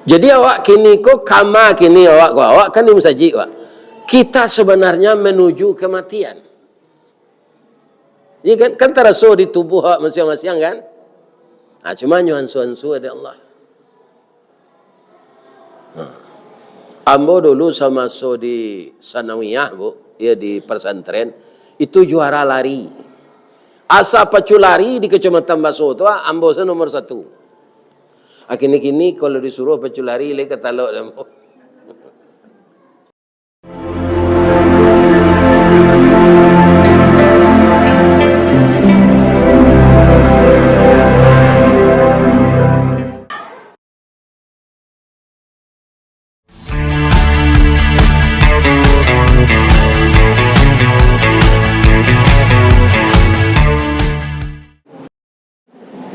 Jadi awak kini kok kama kini awak kan saji awak. Kita sebenarnya menuju kematian. Ini kan terasa di tubuh awak masing-masing kan? Nah, cuma nyuan-suan ada Allah. Ambo dulu sama di sanawiyah bu, ya di pesantren itu juara lari. Asa pacu lari di kecamatan Baso itu, ambo nomor 1. Kini kalau disuruh pacu lari, le ketalok dah.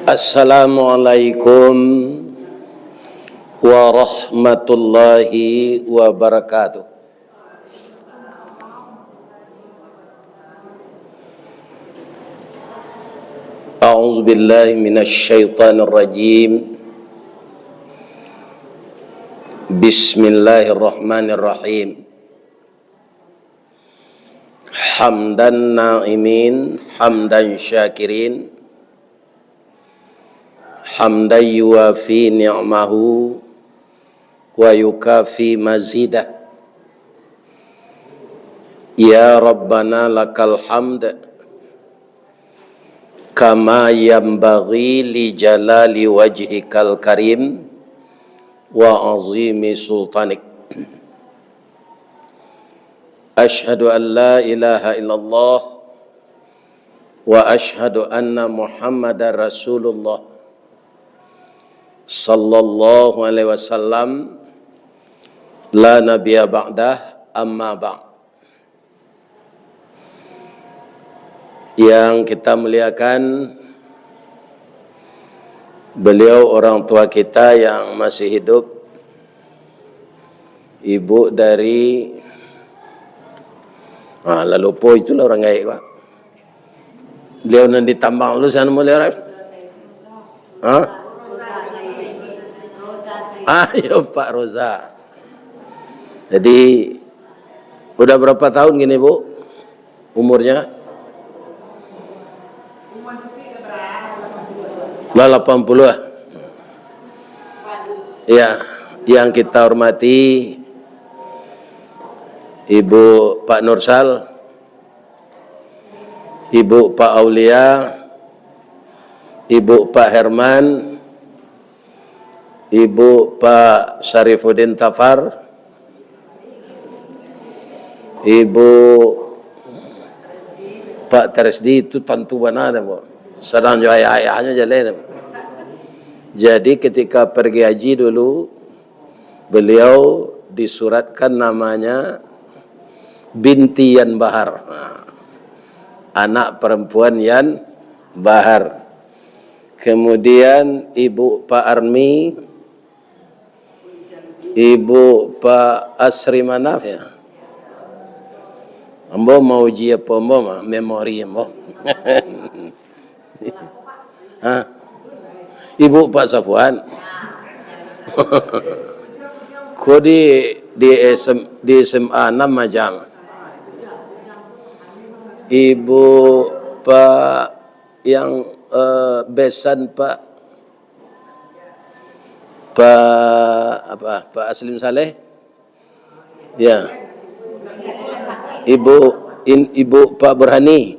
Assalamualaikum warahmatullahi wabarakatuh. A'udzu billahi minasy syaithanir rajim. Bismillahirrahmanirrahim. Hamdan na'imin, hamdan syakirin, hamdan yuwafi ni'mahu wa yukafi mazidah. Ya Rabbana lakal hamd kama yanbaghi li jalali wajhikal karim wa azimi sultanik. Ashhadu an la ilaha illallah wa ashhadu anna Muhammadar Rasulullah sallallahu alaihi wasallam la nabiyya ba'dah amma ba'd. Yang kita muliakan, beliau orang tua kita yang masih hidup, ibu dari lalu po itulah orang gaib pak. Beliau nanti tambang lu sana mulia Arif. Ayo Pak Roza. Jadi udah berapa tahun gini bu umurnya? Lah 80 lah. Ya, yang kita hormati Ibu Pak Nursal, Ibu Pak Aulia, Ibu Pak Herman, Ibu Pak Syarifuddin Tafar, Ibu Pak Teresdi itu tentu benar bu. Sedang jo ayah-ayahnya jalan. Jadi ketika pergi haji dulu, beliau disuratkan namanya binti Yan Bahar, anak perempuan Yan Bahar. Kemudian Ibu Pak Armi, Ibu Pak Asri Manaf ya. Ambo mau uji apa ambo mah memori ambo. Ibu Pak Safwan. Kok di SMA 6 macam. Ibu Pak yang besan Pak Aslim Saleh. Ya. Ibu Pak Burhani.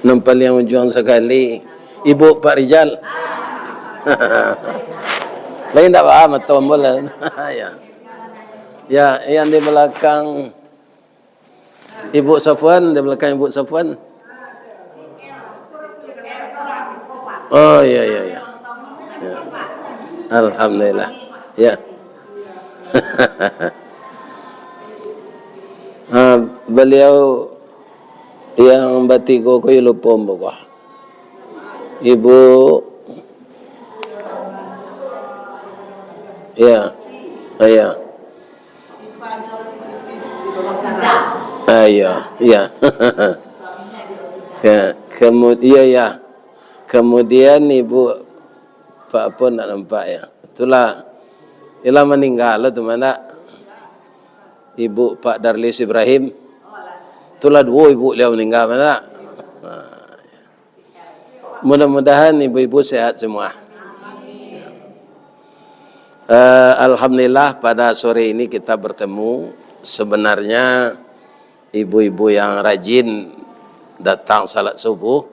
Nampak yang ujung sekali. Ibu Pak Rijal. Lain tak paham tombol ya. Ya, yang di belakang Ibu Safwan, di belakang Ibu Safwan. Oh iya. Ya. Alhamdulillah. Ya. Beliau yang batigo ko lupa mbak. Ibu ya. Iya. Ayo, ya. Ya, kemudian ya. Kemudian ibu Pak pun nak nampak ya. Itulah meninggal tu mana ibu Pak Darlis Ibrahim. Itulah dua ibu beliau meninggal mana. Mudah-mudahan ibu-ibu sehat semua. Alhamdulillah pada sore ini kita bertemu. Sebenarnya ibu-ibu yang rajin datang salat subuh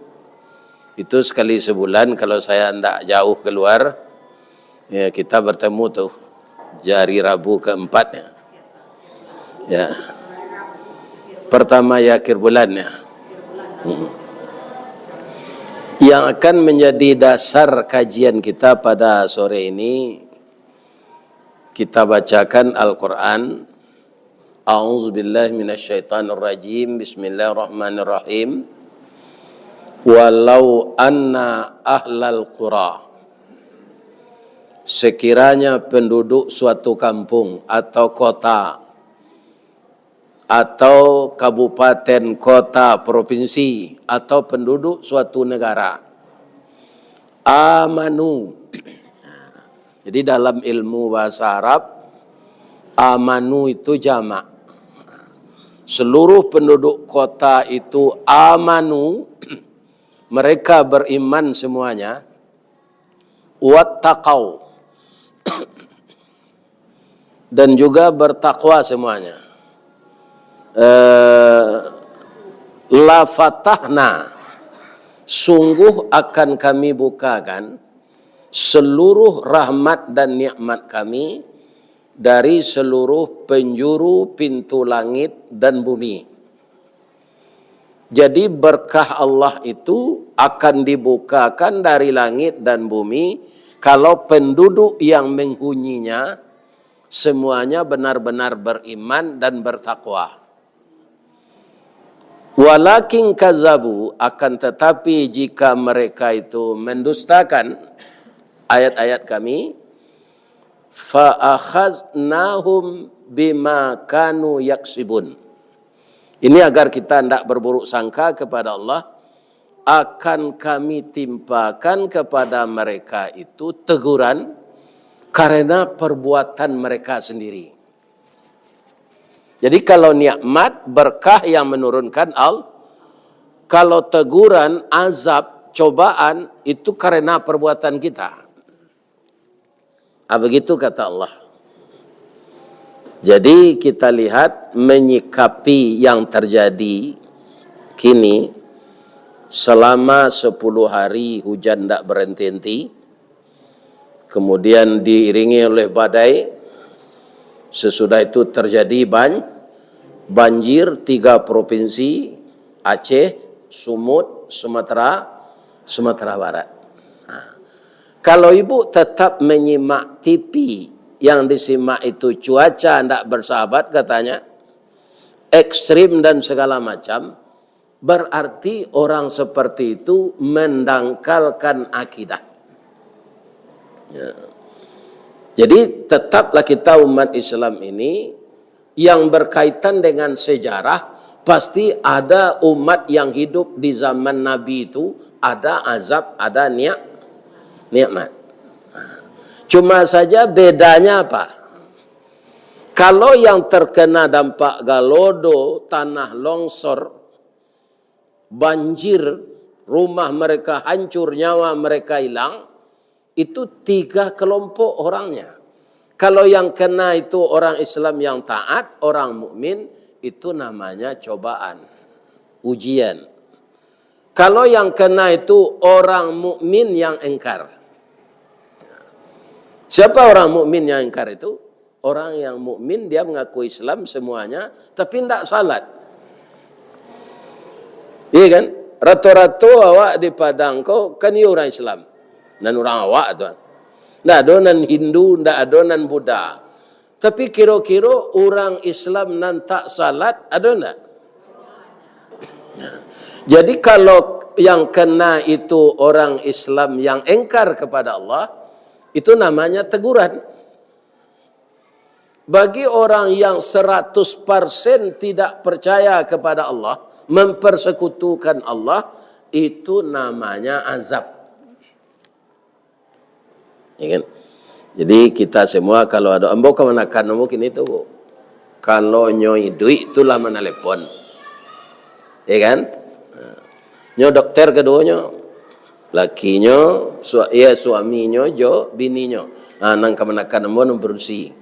itu sekali sebulan, kalau saya tidak jauh keluar ya kita bertemu tuh hari Rabu keempatnya ya, pertama ya akhir bulan ya. Yang akan menjadi dasar kajian kita pada sore ini, kita bacakan Al-Quran. A'udzubillahi minasyaitonirrajim. Bismillahirrahmanirrahim. Walau anna ahlal qura, sekiranya penduduk suatu kampung atau kota atau kabupaten, kota, provinsi atau penduduk suatu negara amanu. Jadi dalam ilmu bahasa Arab amanu itu jamak. Seluruh penduduk kota itu amanu, mereka beriman semuanya. Wattaqau, dan juga bertakwa semuanya. La fatahna, sungguh akan kami bukakan seluruh rahmat dan nikmat kami dari seluruh penjuru pintu langit dan bumi. Jadi berkah Allah itu akan dibukakan dari langit dan bumi kalau penduduk yang menghuninya semuanya benar-benar beriman dan bertakwa. Walakin kazabu, akan tetapi jika mereka itu mendustakan ayat-ayat kami, fa akhaznahum bima kanu yaksibun. Ini agar kita tidak berburuk sangka kepada Allah, akan kami timpakan kepada mereka itu teguran karena perbuatan mereka sendiri. Jadi kalau nikmat, berkah yang menurunkan Allah, kalau teguran, azab, cobaan itu karena perbuatan kita. Begitu kata Allah. Jadi kita lihat menyikapi yang terjadi kini selama 10 hari hujan tidak berhenti-henti, kemudian diiringi oleh badai, sesudah itu terjadi banjir 3 provinsi, Aceh, Sumut, Sumatera Barat. Kalau ibu tetap menyimak TV, yang disimak itu cuaca tidak bersahabat katanya, ekstrim dan segala macam, berarti orang seperti itu mendangkalkan akidah. Ya. Jadi tetaplah kita umat Islam ini yang berkaitan dengan sejarah, pasti ada umat yang hidup di zaman Nabi itu, ada azab, ada nikmat. Cuma saja bedanya apa? Kalau yang terkena dampak galodo, tanah longsor, banjir, rumah mereka hancur, nyawa mereka hilang, itu 3 kelompok orangnya. Kalau yang kena itu orang Islam yang taat, orang mukmin, itu namanya cobaan, ujian. Kalau yang kena itu orang mukmin yang engkar. Siapa orang mukmin yang ingkar itu? Orang yang mukmin dia mengaku Islam semuanya, tapi tidak salat. Iya kan? Rata-rata awak di Padang kau kan ia orang Islam. Dan orang awak tu. Tidak ada nan Hindu, tidak ada nan Buddha. Tapi kira-kira orang Islam nan tak salat, ada tidak? Jadi kalau yang kena itu orang Islam yang engkar kepada Allah, itu namanya teguran. Bagi orang yang 100% tidak percaya kepada Allah, mempersekutukan Allah, itu namanya azab. Ya kan? Jadi kita semua kalau ada ambo kemenakan mungkin itu bu. Kalau nyoi duit itulah menelepon. Ya kan? Nyo dokter keduanya, lakinya, suaminya, bininya. Nang kemenakan ambo bersih.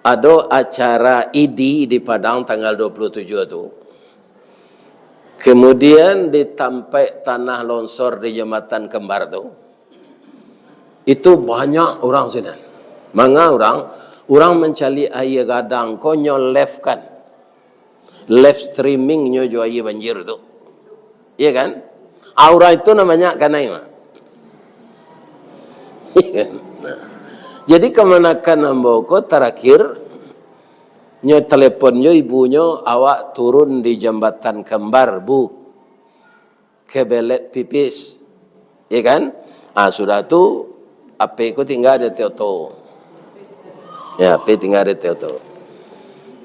Ada acara ID di Padang tanggal 27 itu. Kemudian ditampai tanah longsor di Jembatan Kembar itu. Itu banyak orang sini. Manga orang mencari air gadang konyo left kan. Left streaming nyo jo air banjir tu. Iya kan? Aura itu namanya kanai mah. Jadi kemenakan amboko terakhir nyo telepon nyo ibunya awak turun di Jembatan Kembar bu. Kebelet pipis. Iya kan? Sudah tu AP ku tinggal di Teoto. Ya, AP tinggal di Teoto.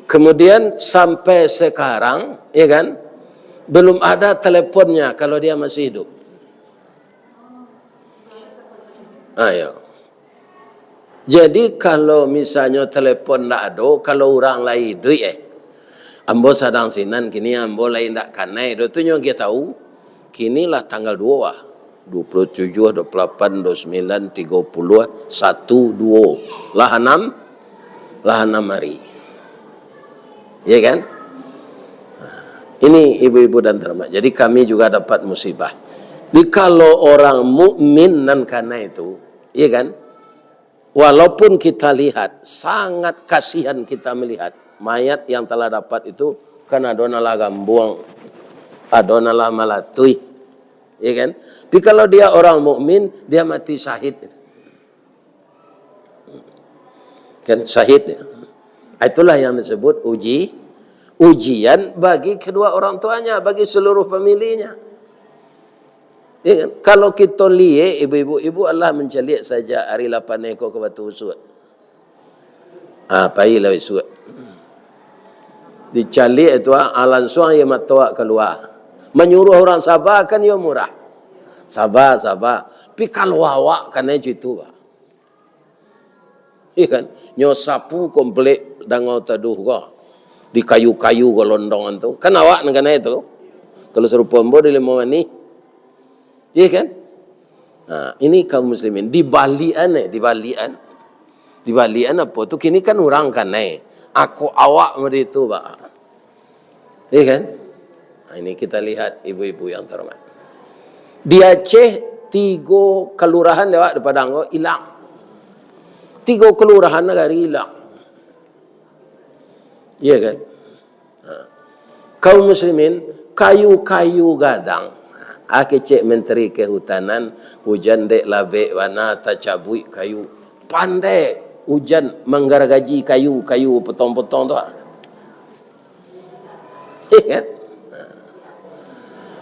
Kemudian sampai sekarang, ya kan, belum ada teleponnya kalau dia masih hidup. Ayo. Jadi kalau misalnya telepon tak ada, kalau orang lain duit ambo sadang sinan kini ambo lain tak kanai, itu nyo kita tahu. Kini lah tanggal 2 27, 28, 29, 30, 1, 2. Lah 6 hari. Ya kan? Ini ibu-ibu dan terma. Jadi kami juga dapat musibah. Jadi kalau orang mukmin nan kana itu, ya kan? Walaupun kita lihat, sangat kasihan kita melihat mayat yang telah dapat itu kan adonalah gambuang, adonalah malatui. Ya kan? Tapi kalau dia orang mukmin, dia mati syahid. Kan syahid. Itulah yang disebut ujian bagi kedua orang tuanya, bagi seluruh familinya. Ya kan? Kalau kita lihat ibu Allah menceliak saja hari 8 ekor ke batu usut. Pai lah usut. Dicalik itu langsung yang matoak keluar. Menyuruh orang sabar kan dia murah. Sabar. Tapi kalau awak kena itu, iya kan? Nyo sapu komplit dangau taduh kau di kayu-kayu golondongan tu. Kan awak kena itu. Kalau serupa ambo di lima ni, iya kan? Ini kaum muslimin di balian apa tu? Kini kan orang kena. Aku awak mesti itu, pak. Iya kan? Ini kita lihat ibu-ibu yang terhormat. Di Aceh 3 kelurahan lewat di Padang hilang. 3 kelurahan negari hilang. Iya kan? Kaum muslimin kayu-kayu gadang. Cek Menteri Kehutanan hujan dek labek wana tacabui kayu. Pandai hujan menggargaji kayu potong-potong tu. Iya kan?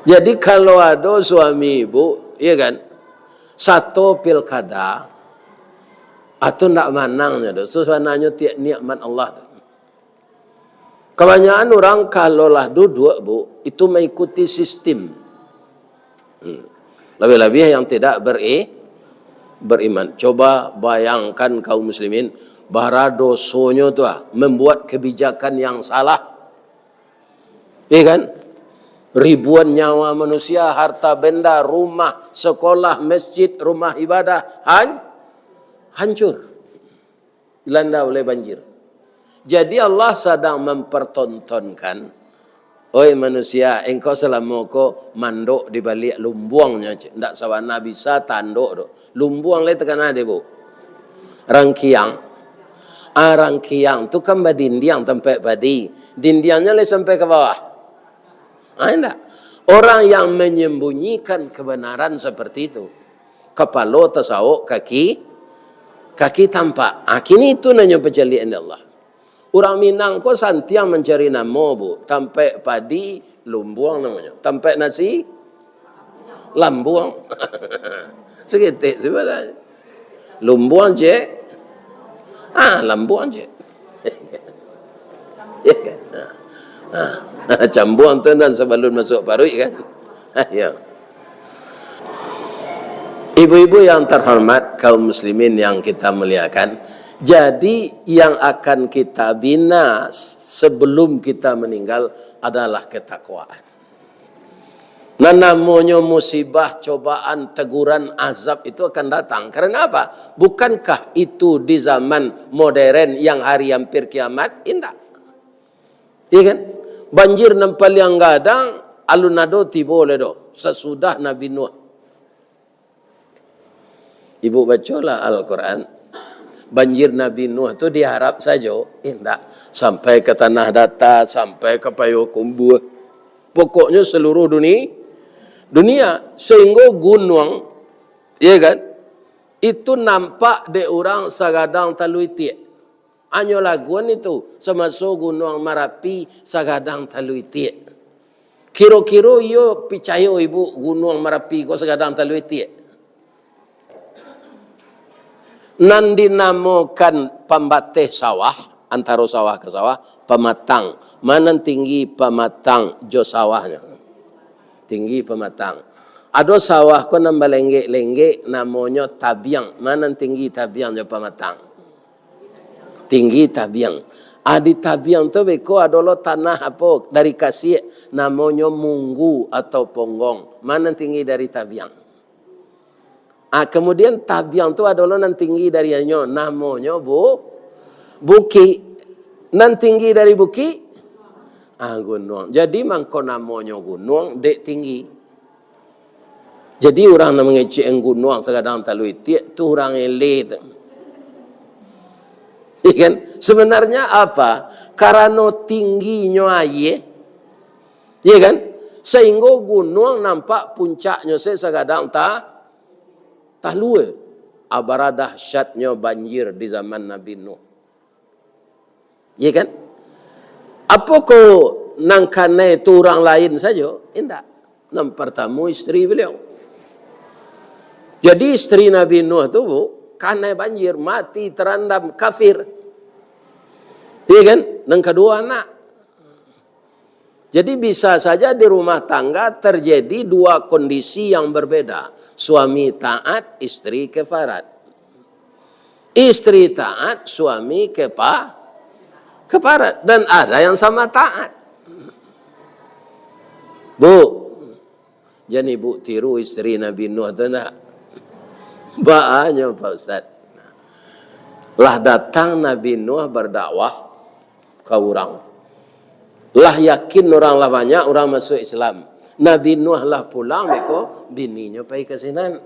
Jadi kalau ada suami ibu, iya kan, satu pilkada, atau nak manangnya tu, sesuananya tiap nikmat Allah tu. Kebanyakan orang kalau lah duduk bu, itu mengikuti sistem. Lebih-lebih yang tidak beriman. Coba bayangkan kaum muslimin, bara dosonya tu membuat kebijakan yang salah. Iya kan? Ribuan nyawa manusia, harta benda, rumah, sekolah, masjid, rumah ibadah hancur, dilanda oleh banjir. Jadi Allah sedang mempertontonkan, oi manusia, engkau selama kau mandok di balik lumbuangnya, tidak sawana bisa tanduk do. Lumbuang le tekan ada bu, rangkiang tu kan badindiang tempat badi, dindiangnya le sampai ke bawah. Enggak. Orang yang menyembunyikan kebenaran seperti itu, kepala tasawuf, kaki tampak. Kini itu nanya pejalian Allah. Orang Minang kok santiang mencari nama bu, tampai padi lumbuang namanya, tampai nasi lambuang. Segitu sebenarnya. Lumbuang je, lambuang je. Ya kan? Cambuang tu dan sebelum masuk parut kan. Ya. Ibu-ibu yang terhormat, kaum muslimin yang kita muliakan, jadi yang akan kita bina sebelum kita meninggal adalah ketakwaan. Nah, namanya musibah, cobaan, teguran, azab itu akan datang. Karena apa? Bukankah itu di zaman modern yang hari hampir kiamat? Indah. Iya kan? Banjir nampal yang gadang, alunado tibo ledo. Sesudah Nabi Nuh. Ibu bacalah Al-Quran. Banjir Nabi Nuh itu diharap saja. Indah. Sampai ke tanah datar, sampai ke Payakumbuh. Pokoknya seluruh dunia sehingga gunung, ya kan, itu nampak de orang sagadang talui tiek. Hanya laguan itu semasuk gunung Merapi sagadang talui tiek. Kira-kira yo percaya ibu gunung Merapi ko sagadang talui tiek. Nan dinamakan pembatih sawah, antara sawah ke sawah, pematang. Mana tinggi pematang jo sawahnya? Tinggi pematang. Ada sawah ko nambah lenggek-lenggek namanya tabiang. Mana tinggi tabiang jo pematang? Tinggi tabiang. Di tabiang tu beko adalah tanah apa dari kasih namanya munggu atau ponggong. Mana tinggi dari tabiang? Kemudian tabiang tu adalah nan tinggi dari namanya buki. Nan tinggi dari buki gunung. Jadi mangko namanya gunung dek tinggi. Jadi orang nak mengecek gunung sekadang talui tiak tu orang elite. Ikan sebenarnya apa? Karena tingginya aye. Ya kan? Sehingga gunung nampak puncaknya sekadang luwe. Abara dahsyatnya banjir di zaman Nabi Nuh. Ya kan? Apa ko nangkana itu orang lain saja? Tidak. Nam pertama istri beliau. Jadi istri Nabi Nuh itu karena banjir mati terendam kafir. Iya kan? Yang kedua anak. Jadi bisa saja di rumah tangga terjadi dua kondisi yang berbeda. Suami taat, istri kefarat. Istri taat, suami keparat. Dan ada yang sama taat. Bu, jadi bu tiru istri Nabi Nuh itu nak. Baanya Pak Ustaz. Lah datang Nabi Nuh berdakwah ke orang. Lah yakin orang lah banyak, orang masuk Islam. Nabi Nuh lah pulang, beko bininya pergi ke sinan.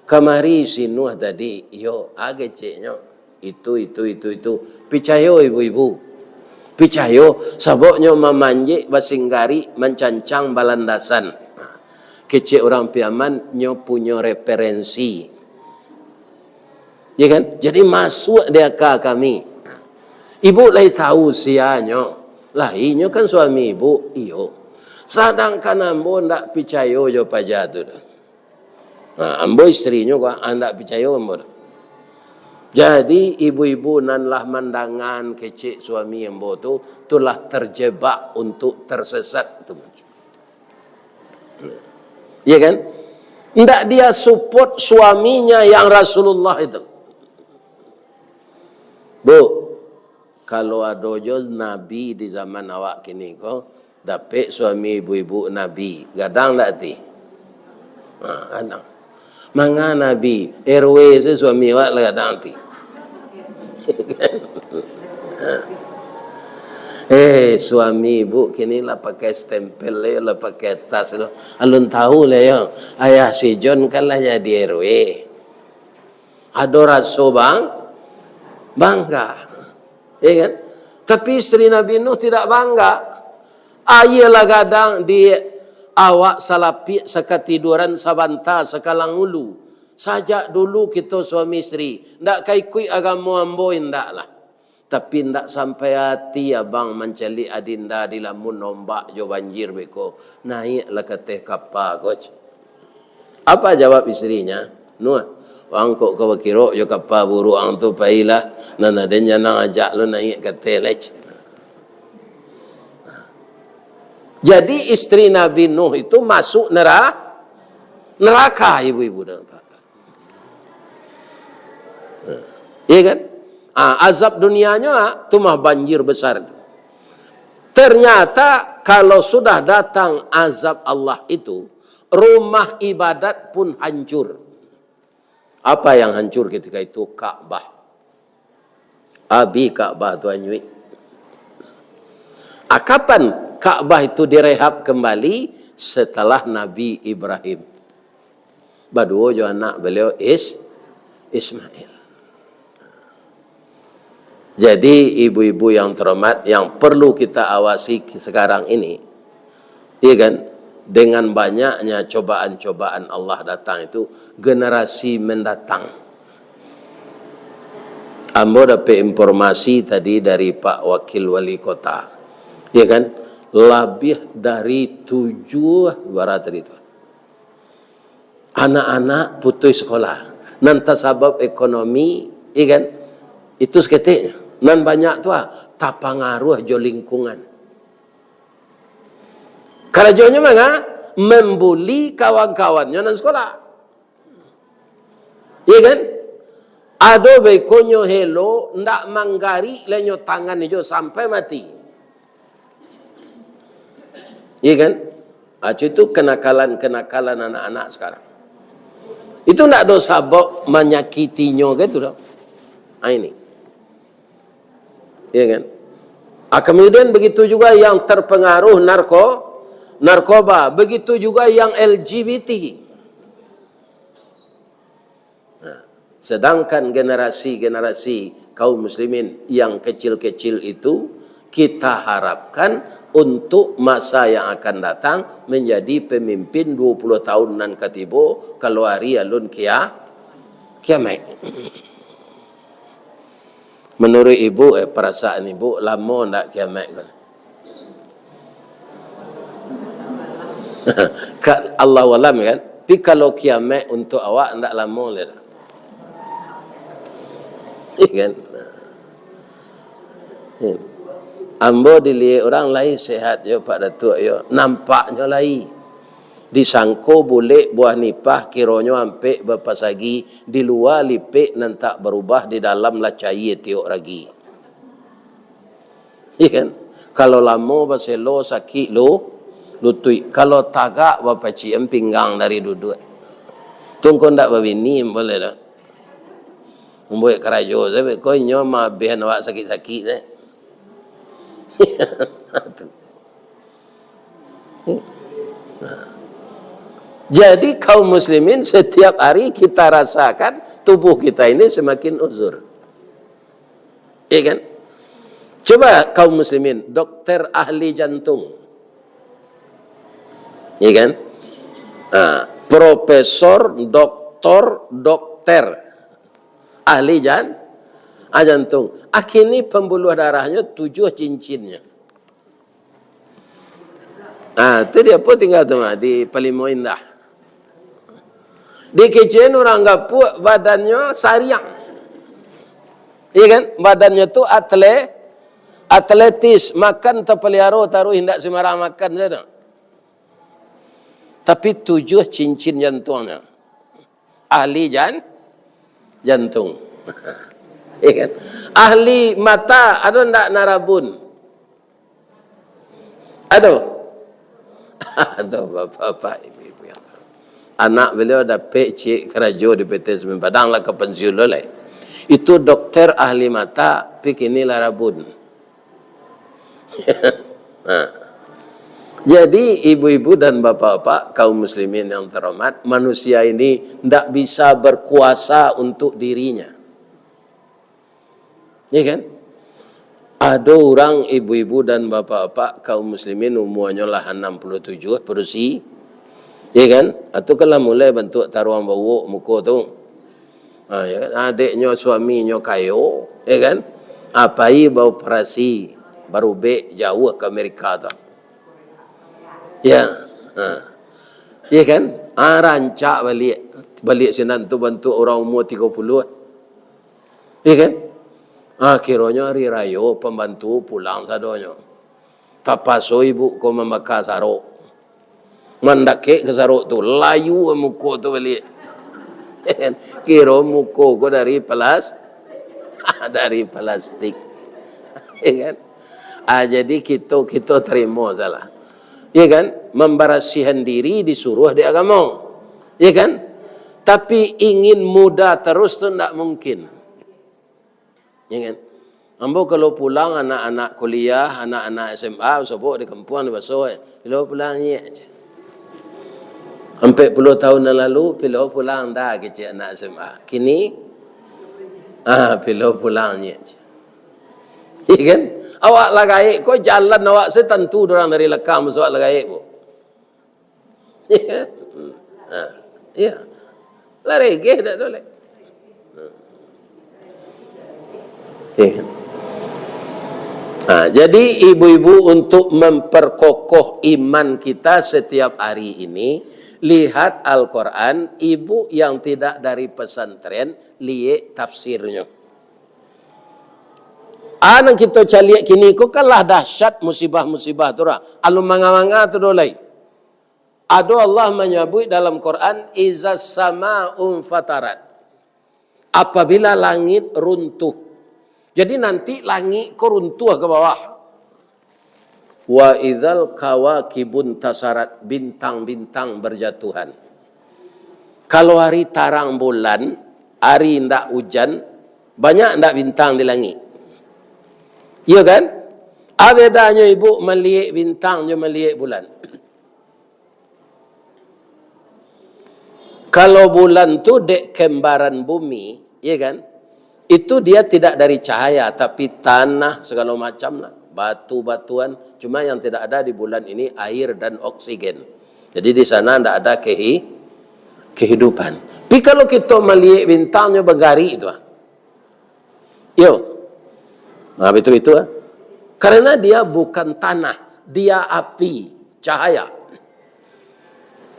Kamari si Nuh tadi, yo ageceknya. Itu. Percaya ibu-ibu. Percaya, saboknya memanjik, basinggari, mencancang balandasan. Kecik orang piaman, nyo punya referensi. Ya kan? Jadi masuk dia ke kami. Ibu lai tahu sianya. Lah inyo kan suami ibu, iyo. Sedangkan ambo ndak percaya jo paja tu. Ambo istrinya kok ndak percaya ambo. Jadi ibu-ibu nan lah mandangan kecik suami ambo tu telah terjebak untuk tersesat tu. Ya kan? Ndak dia support suaminya yang Rasulullah itu. Bu, kalau ada jo Nabi di zaman awak kini kok dapat suami ibu-ibu Nabi, gadang tak ti? Gadang. Manga Nabi, RW saya suami awak lah gadang ti. Suami ibu kini lah pakai stempel lah pakai tas lo. Alun tahu lah ya, ayah si John kan lah jadi RW. Ada rasa bangga. Ya kan? Tapi istri Nabi Nuh tidak bangga. Ayalah gadang di awak salapi sekatiduran sabanta sekalang ulu. Sajak dulu kita suami istri. Ndak kaikui agama ambo ndak lah. Tapi ndak sampai hati abang menceli adinda di lamun nombak jo banjir beko. Naiklah ke teh kapal coach. Apa jawab istrinya? Nuh, angkok kau kira jo kapal buru ang tu pailah. Nana denya nang ajak lo naik ke teh lech. Jadi istri Nabi Nuh itu masuk Neraka ibu-ibu dan bapak. Iya kan? Azab dunianya itu mah banjir besar itu. Ternyata kalau sudah datang azab Allah itu, rumah ibadat pun hancur. Apa yang hancur ketika itu? Ka'bah. Abi Ka'bah Tuan Nyui. Kapan Ka'bah itu direhab kembali? Setelah Nabi Ibrahim. Baduo jo anak beliau Ismail. Jadi ibu-ibu yang terhormat, yang perlu kita awasi sekarang ini, iya kan, dengan banyaknya cobaan-cobaan Allah datang itu, generasi mendatang. Ambo dapat informasi tadi dari Pak Wakil Wali Kota, iya kan, lebih dari 7 barat itu. Anak-anak putus sekolah, nanti sebab ekonomi, iya kan, itu seketiknya. Nan banyak tu tak pengaruh jo lingkungan. Kerajaannya mana? Membuli kawan-kawannya nan sekolah. Iya kan? Ado bekonyo hello ndak manggari lenyo tangan jo sampai mati. Iya kan? Itu kenakalan anak-anak sekarang. Itu ndak do sabab menyakitinya gitu dah. Ini. Ya kan? Kemudian begitu juga yang terpengaruh narkoba, begitu juga yang LGBT. Sedangkan generasi kaum muslimin yang kecil-kecil itu kita harapkan untuk masa yang akan datang menjadi pemimpin 20 tahunan katibo kalau hari alun kiamat. Menurut ibu, perasaan ibu, lama tak kiamat kan? Allah walam kan? Tapi kalau kiamat untuk awak, tak lama lah. Iya kan? Ambo dilihat orang lain sehat yo Pak Datuk yo, nampaknya lain. Disangko boleh buah nipah kironyo ampe berpasagi di luar lipik nan tak berubah di dalam lacai tiok lagi. Iya kan? Kalau lama baselo sakit lutui. Kalau tagak bapaci pinggang dari duduk. Tunggu ndak babini boleh dah. Membuat kerajo saya kau nyo mah bihan awak sakit-sakit deh. Jadi kaum muslimin setiap hari kita rasakan tubuh kita ini semakin uzur. Iya kan? Coba kaum muslimin, dokter ahli jantung. Iya kan? Profesor, dokter ahli jantung. Akhirnya pembuluh darahnya 7 cincinnya. Itu dia pun tinggal tu di Palimo Indah. Di kecil orang gapuk badannya sariang. Iya kan? Badannya tu atletis, makan terpelihara taruh hendak sembarang makan saja. Tapi 7 cincin jantungnya. Ahli jantung. Iya kan? Ahli mata ada ndak narabun? Ada bapak ibu yang anak beliau dapat cik kerajo di PT Semen Padang lah ke pensiun oleh. Itu dokter ahli mata pikini larabun. Jadi ibu-ibu dan bapak-bapak kaum muslimin yang terhormat, manusia ini tidak bisa berkuasa untuk dirinya. Ya kan? Ada orang ibu-ibu dan bapak-bapak kaum muslimin umurnya lah 67 berusia. Ya kan? Atau kalau mulai bentuk taruhan bau muka tu. Ya kan? Adiknya suaminya kayo, ya kan? Apai bau operasi baru jauh ke Amerika tu. Ya. Ya kan? Rancak balik sinan tu bentuk orang umur 30. Ya kan? Akhirnya hari raya pembantu pulang sadonya. Tak paso ibu ko memakai sarok. Mandake ke saruk tu, layu muka tu balik. Kira muka ko dari dari plastik. Ya kan? Jadi kita terima salah. Ya kan? Memberasihan diri disuruh di agama. Ya kan? Tapi ingin muda terus tu tidak mungkin. Ya kan? Ambo kalau pulang anak-anak kuliah, anak-anak SMA, sobok di kampung di Basoh, kalau pulang ni aja. 40 tahun yang lalu, pilo pulang dah kecil anak SMA. Kini, pilo pulang ni aja. Ya kan? Awak lagai, kau jalan awak setentu orang dari lekang masuk lagai bu. Ya kan? Ya. Lari ke dah boleh. Ya kan? Jadi ibu-ibu untuk memperkokoh iman kita setiap hari ini, lihat Al-Quran, ibu yang tidak dari pesantren, lihat tafsirnya. Nang kita caliak kini, kok kalah dahsyat musibah-musibah tu lah. Alum manga-manga tu dolai. Ada Allah menyebut dalam Quran, izas sama'un fatarat. Apabila langit runtuh. Jadi nanti langit kau runtuh ke bawah. Wa idzal kawakibun tasarat, bintang-bintang berjatuhan. Kalau hari tarang bulan, hari ndak hujan, banyak ndak bintang di langit. Iya kan? Bedanya ibu melihat bintang, dia melihat bulan. Kalau bulan tu dek kembaran bumi, iya kan? Itu dia tidak dari cahaya, tapi tanah segala macam lah. Batu-batuan. Cuma yang tidak ada di bulan ini air dan oksigen. Jadi di sana tidak ada kehidupan. Tapi kalau kita melihat bintangnya bergari itu. Yo. Itu. Karena dia bukan tanah. Dia api, cahaya.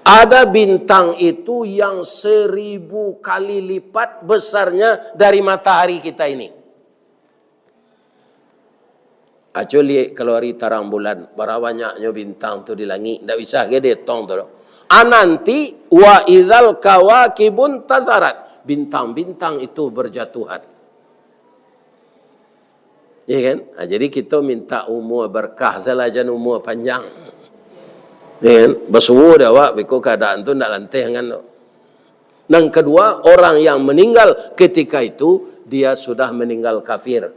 Ada bintang itu yang 1000 kali lipat besarnya dari matahari kita ini. Aco lihat kalau hari tarang bulan, berapa banyaknya bintang tu di langit. Tak bisa ke dia tong tu. Nanti wa idzal kawakibun tazarat. Bintang-bintang itu berjatuhan. Ya kan? Jadi kita minta umur berkah, selajan umur panjang. Ya, bersuruh dia awak, biko keadaan tu nak lantih dengan tu. Yang kedua, orang yang meninggal ketika itu, dia sudah meninggal kafir.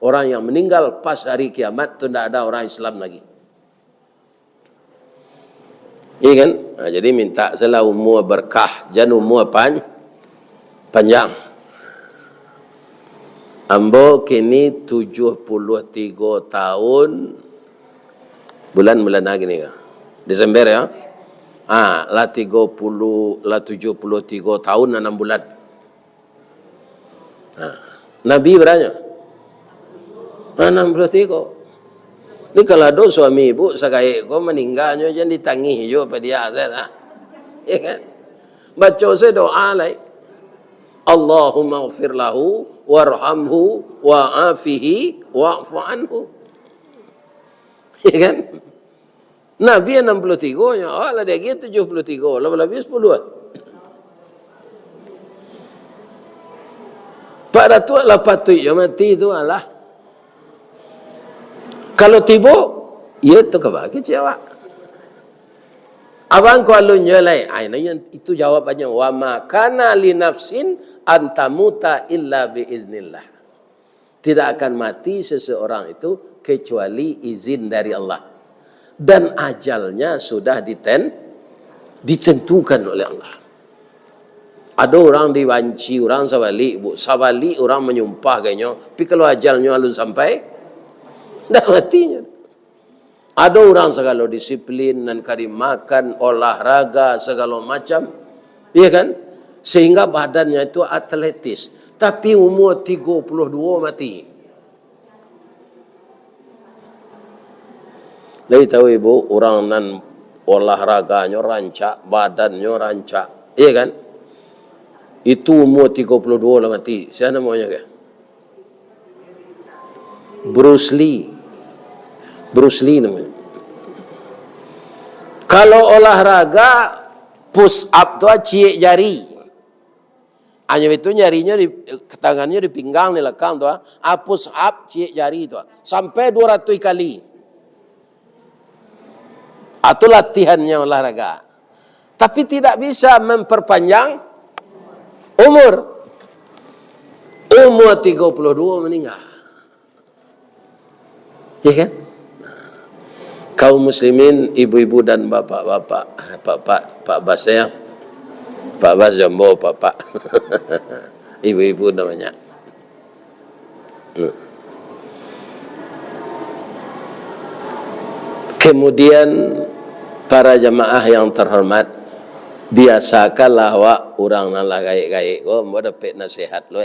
Orang yang meninggal pas hari kiamat, tu tidak ada orang Islam lagi. Iya kan? Jadi minta salah umur berkah, jangan umur panjang. Ambo kini 73 tahun, bulan lagi ni kah? Desember ya. Lah 73 tahun 6 bulan. Nabi berapa? 63. Ni kalau ada suami ibu sakait kau meninggalnya jangan ditangih jo pada dia lah. Ya kan? Baca saya doa lai. Allahumma ighfir lahu warhamhu wa'afihi wa'fu anhu. Ya kan? Nabi 63 nya, lah dia gitu 73, lebih 10 lah. Pak Datuk lah patut yang mati tu lah. Kalau tiba, ya tu kebal kecewa. Abang ko alunnya lai, itu jawabannya wa ma kana li nafsin antamuta illa bi iznillah. Tidak akan mati seseorang itu kecuali izin dari Allah. Dan ajalnya sudah ditentukan oleh Allah. Ada orang diwanci, orang sabali orang menyumpah kayaknya, tapi kalau ajalnya alun sampai, tidak matinya. Ada orang segala disiplin dan kari makan, olahraga segala macam, iya kan? Sehingga badannya itu atletis, tapi umur 32 mati. Jadi tahu ibu, orang nan olahraganya rancak, badannya rancak, iya kan? Itu umur 32 lah mati. Siapa namanya ke? Bruce Lee namanya. Kalau olahraga push up tu ciek jari. Hanya itu nyarinya di tangannya di pinggang di lekang tu. Push up ciek jari tu. Sampai 200 kali. Itu latihannya olahraga. Tapi tidak bisa memperpanjang umur. Umur 32 meninggal. Ya kan? Kaum muslimin, ibu-ibu dan bapak-bapak, Pak Bas ya, Pak Bas Jombo, Bapak, ibu-ibu namanya. Kemudian para jamaah yang terhormat, biasakanlah wak orang nalah gaik-gaik ko, mau dapat nasihat lo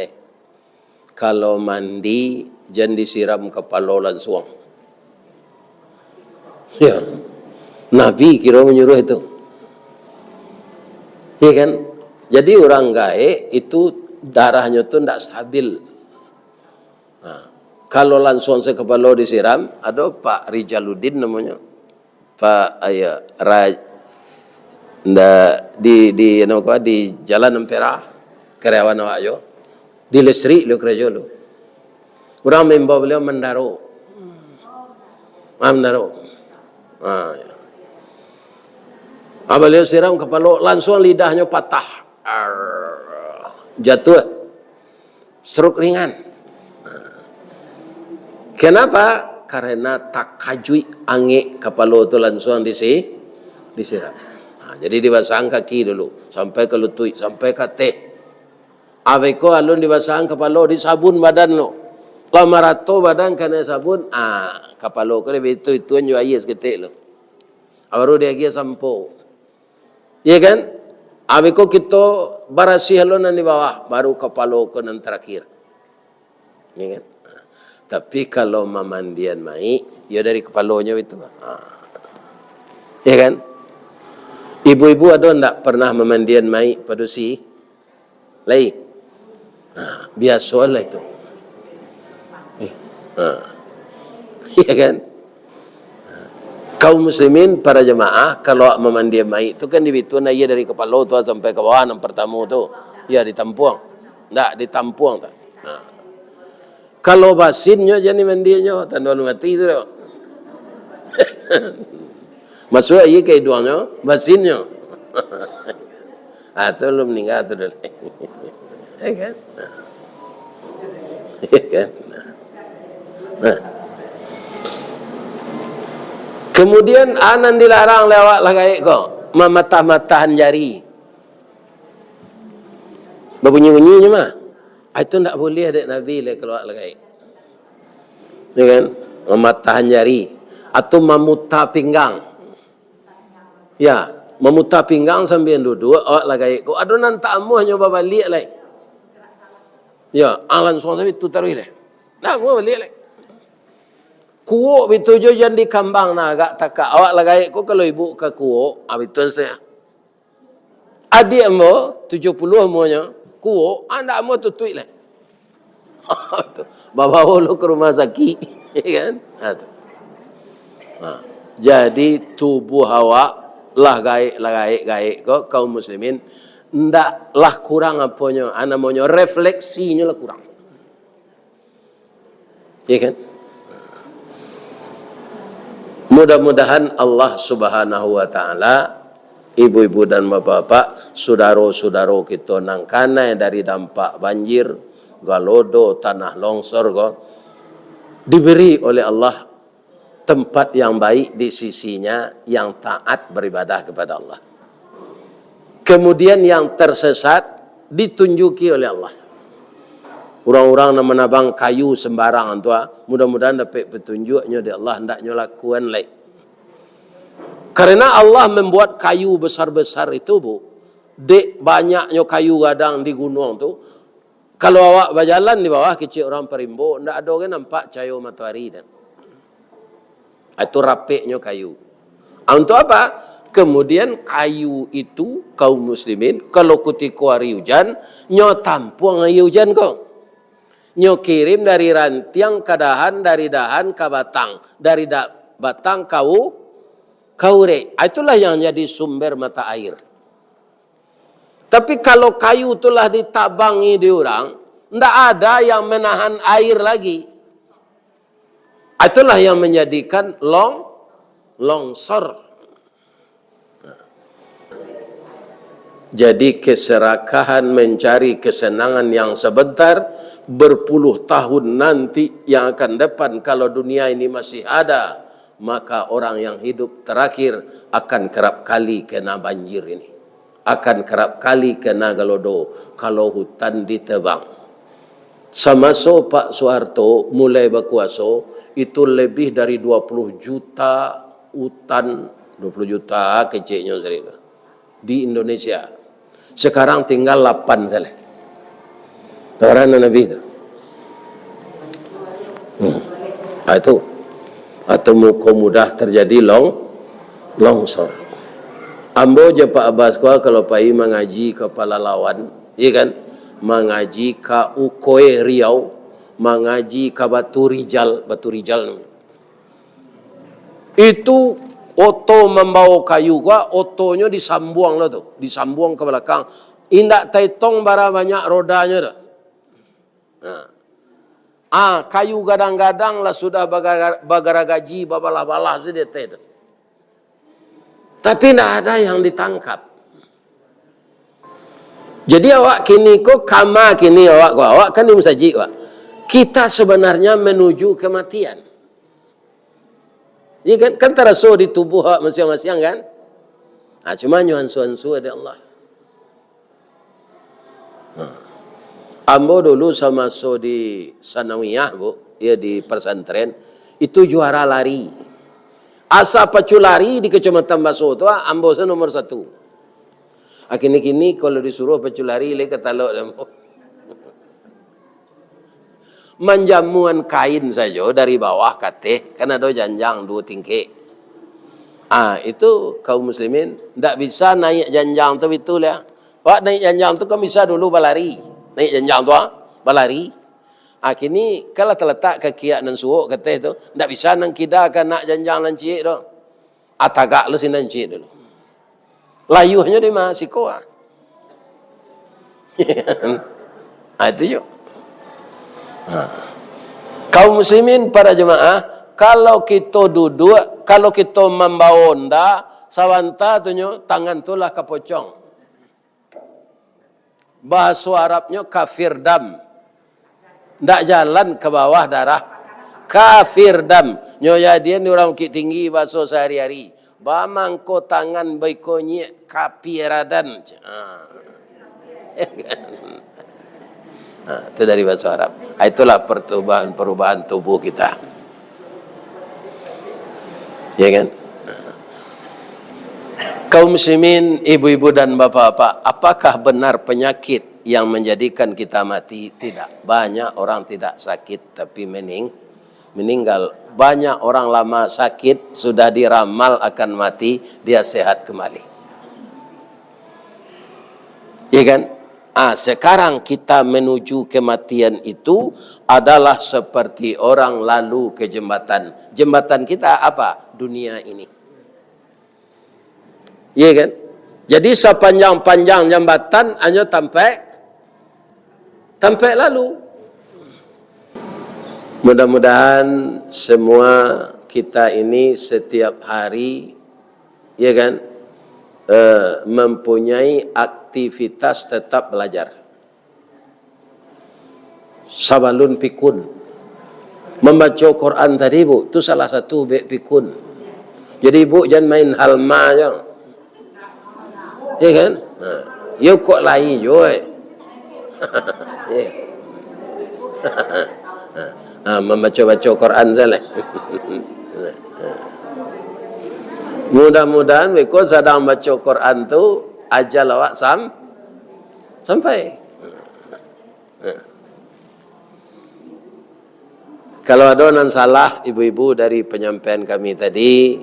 Kalau mandi jangan disiram kepala langsung. Ya, Nabi kira menyuruh itu. Ya kan? Jadi orang gaek itu darahnya tuh tidak stabil. Nah, kalau langsung sekepala disiram, ada Pak Rijaluddin namanya. Pak di Jalan Ampera, karyawan awak yo. Di listrik lo kerja lo. Orang membawa beliau mendaro. Mendaro. Beliau siram kepala, langsung lidahnya patah. Jatuh. Stroke ringan. Kenapa? Karena tak kajui angin kepala itu langsung disiram. Jadi dibasahkan kaki dulu. Sampai ke lutut, sampai ke teh. Aweko alun dibasahkan kepala, disabun badan lo. Lama rato badan kena sabun, kepala ko itu nyo ayes ketik lo. Baru dia lagi sampo. Ya kan? Aweko kita barasih lo di bawah, baru kepala ko nan terakhir. Ya kan? Tapi kalau memandian mai, ya dari kepalanya itu. Ya kan? Ibu-ibu ada enggak pernah memandian mai padusi? Lai. Biasalah itu. Ya kan? Kaum muslimin para jemaah kalau memandian mai itu kan dibitun aja dari kepala tu sampai ke bawah yang pertama tu. Ya ditampuang. Enggak ditampuang tak. Kalau basinnya jadi mandinya tandon mati tu. Masuk aja ke hidungnya, basinnya. Tu lu meninggal tu dah. Ya kan? Ya kan? Kemudian anan dilarang lewat lagaik kok mematah-matahan jari. Berbunyi-bunyinya mah. Itu tak boleh adik Nabi keluar lagaik. Ya kan? Mematahan jari atau memutar pinggang. Ya, memutar pinggang sambil duduk awak lagaik kok. Adunan tak amuh nyoba balik lai. Ya, alan suang sampai tu taruh lai. Nah, mau balik lai. Kuok itu je jangan dikambang na agak takak. Awak lagaik kok kalau ibu ke kuok, betul saya. Adik mo 70 monya kuok, anda mo tutui lah. Bawa lo ke rumah sakit, kan? Jadi tubuh awak lah gaik kok kaum muslimin ndaklah kurang apanya, ana monyo refleksinya lah kurang. Ya kan? Mudah-mudahan Allah Subhanahu wa taala, ibu-ibu dan bapak-bapak, saudara-saudara kita nang kana dari dampak banjir, galodo, tanah longsor diberi oleh Allah tempat yang baik di sisinya, yang taat beribadah kepada Allah. Kemudian yang tersesat ditunjuki oleh Allah. Orang-orang yang menabang kayu sembarangan tu, mudah-mudahan dapat petunjuknya dari Allah, hendaknya lakukan lain. Karena Allah membuat kayu besar-besar itu, Bu. Dek banyaknya kayu gadang di gunung tu. Kalau awak berjalan di bawah kecil orang Perimbo, ndak ada orang nampak cahaya matahari dan. Itu rapiknya kayu. Untuk apa? Kemudian kayu itu kaum muslimin kalau ketika hari hujan, nyo tampuang air hujan kau. Nyo kirim dari rantiang ke dahan, dari dahan ke batang, dari batang kau kaure. Itulah yang jadi sumber mata air. Tapi kalau kayu itulah ditabangi di orang, tidak ada yang menahan air lagi. Itulah yang menjadikan longsor. Jadi keserakahan mencari kesenangan yang sebentar, berpuluh tahun nanti yang akan depan kalau dunia ini masih ada, maka orang yang hidup terakhir akan kerap kali kena banjir ini. Akan kerap kali kena galodo kalau hutan ditebang. Semasa Pak Soeharto mulai berkuasa, itu lebih dari 20 juta hutan, 20 juta kecilnya di Indonesia. Sekarang tinggal 8 saja. Karena Nabi itu. Itu. Atau mudah terjadi longsor. Ambo je Pak Abbas kalau pai mengaji ke Palalawan, iya kan? Mengaji ke Ukoe Riau, mengaji ke Batu Rijal. Itu oto membawa kayu otonya disambung lah tuh, disambung ke belakang. Indak taitong bara banyak rodanya dah. Kayu gadang-gadang lah sudah bagaragaji babalah-balah sedih itu. Tapi tidak ada yang ditangkap. Jadi awak kini awak kan dimusaji kita sebenarnya menuju kematian. Ini kan terasa di tubuh masing-masing kan? Cuma nyuan-suan ada Allah. Ambo dulu sama di sanawiyah ya di pesantren, itu juara lari. Asa pacu lari di Kecamatan Baso itu, ambo nomor 1. Kini kalau disuruh pacu lari, le ketalok ambo. Menjamuan kain saja dari bawah kateh, kan ada janjang 2 tingkik. Itu kaum muslimin tidak bisa naik janjang tu betul ya. Wak naik janjang tu kan bisa dulu balari. Naik janjang tu balari. Kini kalau terletak kaki nan suuk kateh tu, tidak bisa nang kida kan nak janjang nan cik tu. Tagak lu si nan cik dulu. Layuhnya di masiko itu je. Kaum muslimin para jemaah, kalau kita duduk, kalau kita membawa onda, sawanta tunyo tangan tulah kapocong. Bahasa Arabnya kafir dam. Ndak jalan ke bawah darah. Kafir dam. Nyoya dia ni orang Bukit Tinggi bahasa sehari-hari. Bamangko tangan baikonye kafiradan. Itu dari bahasa Arab. Itulah perubahan tubuh kita. Ya kan? Kaum muslimin, ibu-ibu dan bapak-bapak, apakah benar penyakit yang menjadikan kita mati? Tidak. Banyak orang tidak sakit tapi meninggal. Banyak orang lama sakit, sudah diramal akan mati, dia sehat kembali. Ya kan? Sekarang kita menuju kematian itu adalah seperti orang lalu ke jembatan. Jembatan kita apa? Dunia ini. Iya kan? Jadi sepanjang-panjang jambatan hanya sampai lalu. Mudah-mudahan semua kita ini setiap hari, ya kan, mempunyai aktivitas tetap belajar. Sabalun pikun. Membaca Quran tadi bu, itu salah satu pikun. Jadi bu jangan main halma aja. Ya kan? Ya kok lain joy. Membaca Quran saja. Mudah-mudahan beko sedang baca Quran tu ajal awak sampai. Kalau ada yang salah ibu-ibu dari penyampaian kami tadi,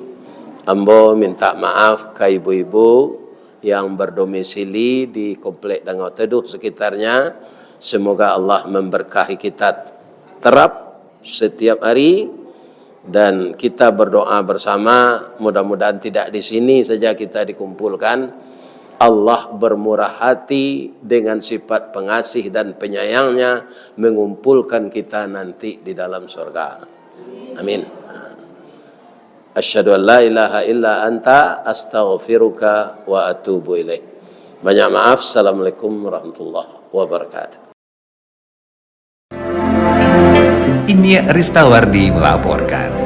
ambo minta maaf ke ibu-ibu yang berdomisili di Komplek Dangau Teduh sekitarnya. Semoga Allah memberkahi kita terap setiap hari Dan kita berdoa bersama, mudah-mudahan tidak di sini saja kita dikumpulkan. Allah bermurah hati dengan sifat pengasih dan penyayangnya mengumpulkan kita nanti di dalam surga. Amin. Asyhadu an la ilaha illa anta astaghfiruka wa atubu ilaik. Banyak maaf. Assalamualaikum warahmatullahi wabarakatuh. Ini Ristawardi melaporkan.